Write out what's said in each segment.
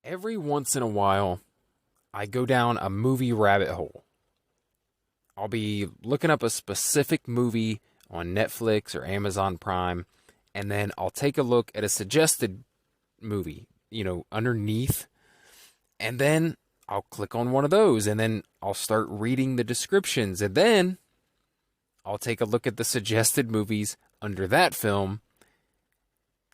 Every once in a while, I go down a movie rabbit hole. I'll be looking up a specific movie on Netflix or Amazon Prime, and then I'll take a look at a suggested movie, underneath, and then I'll click on one of those, and then I'll start reading the descriptions, and then I'll take a look at the suggested movies under that film.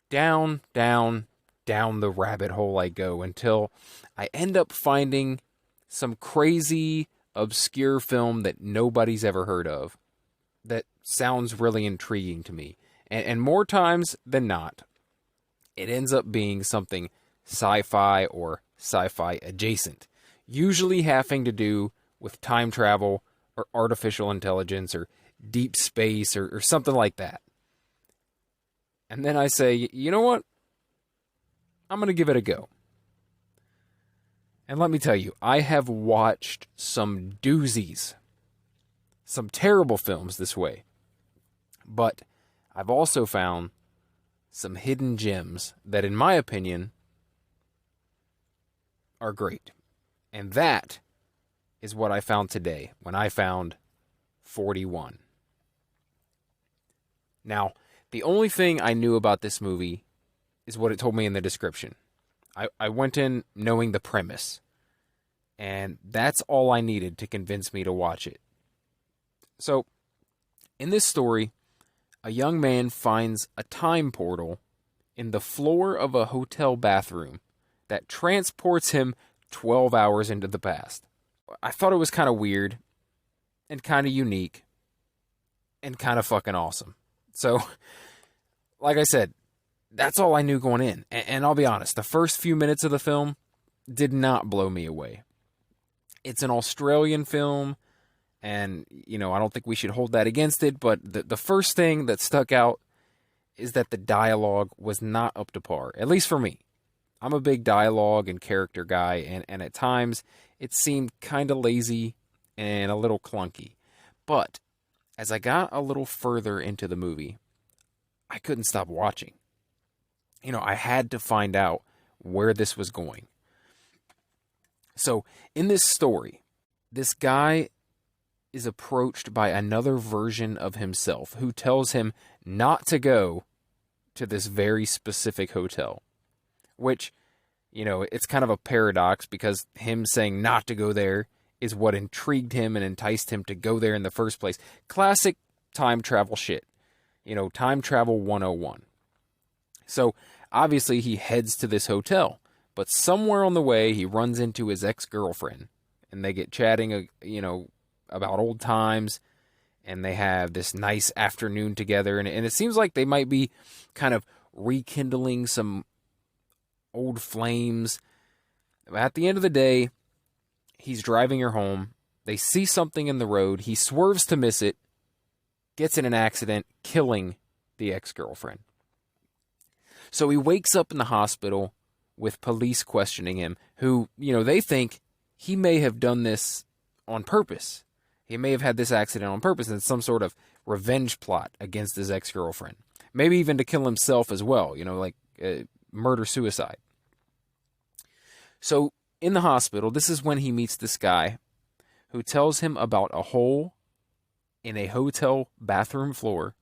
Down, down, down the rabbit hole I go until I end up finding some crazy, obscure film that nobody's ever heard of that sounds really intriguing to me. And more times than not, it ends up being something sci-fi or sci-fi adjacent, usually having to do with time travel or artificial intelligence or deep space or something like that. And then I say, you know what? I'm going to give it a go. And let me tell you, I have watched some doozies, some terrible films this way. But I've also found some hidden gems that, in my opinion, are great. And that is what I found today when I found 41. Now, the only thing I knew about this movie is what it told me in the description. I went in knowing the premise, and that's all I needed to convince me to watch it. So, in this story, a young man finds a time portal in the floor of a hotel bathroom that transports him 12 hours into the past. I thought it was kind of weird and kind of unique and kind of fucking awesome. So, like I said, that's all I knew going in. And I'll be honest, the first few minutes of the film did not blow me away. It's an Australian film, and, I don't think we should hold that against it, but the first thing that stuck out is that the dialogue was not up to par, at least for me. I'm a big dialogue and character guy, and at times it seemed kind of lazy and a little clunky. But as I got a little further into the movie, I couldn't stop watching. I had to find out where this was going. So, in this story, this guy is approached by another version of himself who tells him not to go to this very specific hotel. Which, it's kind of a paradox because him saying not to go there is what intrigued him and enticed him to go there in the first place. Classic time travel shit. Time travel 101. So, obviously, he heads to this hotel. But somewhere on the way, he runs into his ex-girlfriend. And they get chatting, about old times. And they have this nice afternoon together. And it seems like they might be kind of rekindling some old flames. At the end of the day, he's driving her home. They see something in the road. He swerves to miss it. Gets in an accident, killing the ex-girlfriend. So he wakes up in the hospital with police questioning him, who, they think he may have done this on purpose. He may have had this accident on purpose and some sort of revenge plot against his ex-girlfriend. Maybe even to kill himself as well, murder-suicide. So in the hospital, this is when he meets this guy who tells him about a hole in a hotel bathroom floor.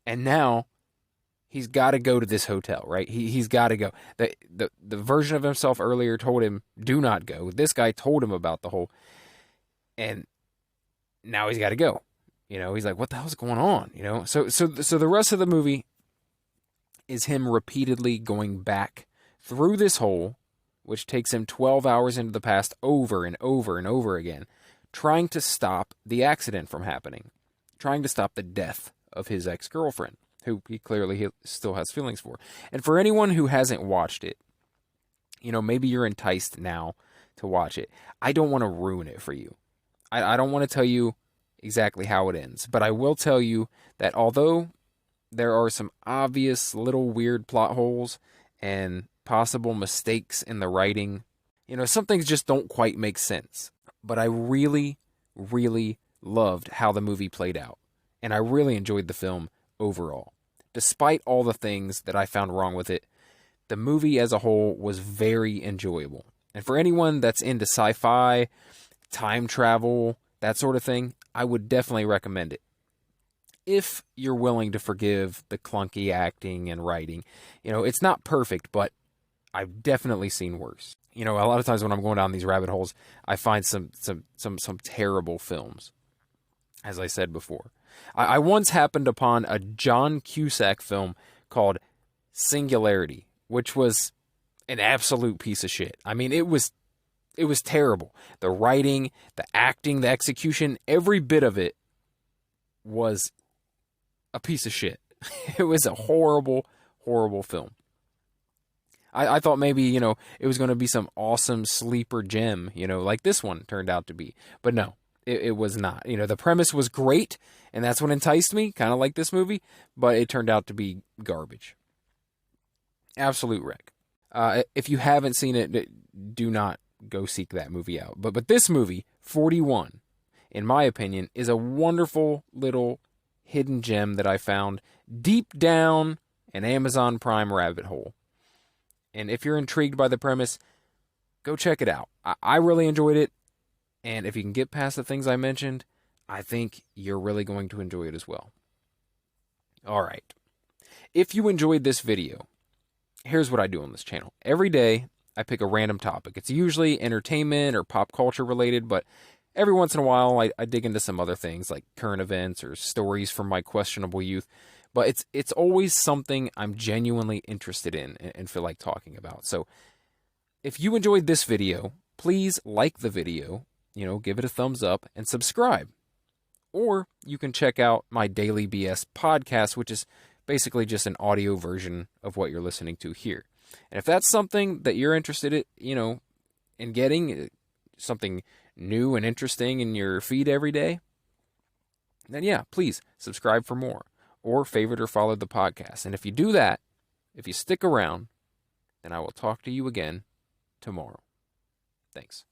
And now he's got to go to this hotel, right? He's got to go. The version of himself earlier told him, do not go. This guy told him about the hole. And now he's got to go. He's like, what the hell's going on? So the rest of the movie is him repeatedly going back through this hole, which takes him 12 hours into the past over and over and over again, trying to stop the accident from happening, trying to stop the death of his ex-girlfriend, who he clearly still has feelings for. And for anyone who hasn't watched it, maybe you're enticed now to watch it. I don't want to ruin it for you. I don't want to tell you exactly how it ends, but I will tell you that although there are some obvious little weird plot holes and possible mistakes in the writing, some things just don't quite make sense. But I really, really loved how the movie played out. And I really enjoyed the film overall. Despite all the things that I found wrong with it, the movie as a whole was very enjoyable. And for anyone that's into sci-fi, time travel, that sort of thing, I would definitely recommend it. If you're willing to forgive the clunky acting and writing. It's not perfect, but I've definitely seen worse. A lot of times when I'm going down these rabbit holes, I find some terrible films, as I said before. I once happened upon a John Cusack film called Singularity, which was an absolute piece of shit. I mean, it was terrible. The writing, the acting, the execution, every bit of it was a piece of shit. It was a horrible, horrible film. I thought maybe, it was going to be some awesome sleeper gem, like this one turned out to be. But no, it was not. The premise was great, and that's what enticed me, kind of like this movie, but it turned out to be garbage. Absolute wreck. If you haven't seen it, do not go seek that movie out. But this movie, 41, in my opinion, is a wonderful little hidden gem that I found deep down an Amazon Prime rabbit hole. And if you're intrigued by the premise, go check it out. I really enjoyed it. And if you can get past the things I mentioned, I think you're really going to enjoy it as well. All right. If you enjoyed this video, here's what I do on this channel. Every day, I pick a random topic. It's usually entertainment or pop culture related, but every once in a while, I dig into some other things like current events or stories from my questionable youth. But it's always something I'm genuinely interested in and feel like talking about. So if you enjoyed this video, please like the video, give it a thumbs up and subscribe. Or you can check out my Daily BS podcast, which is basically just an audio version of what you're listening to here. And if that's something that you're interested in, in getting something new and interesting in your feed every day, then yeah, please subscribe for more. Or favorite or follow the podcast. And if you do that, if you stick around, then I will talk to you again tomorrow. Thanks.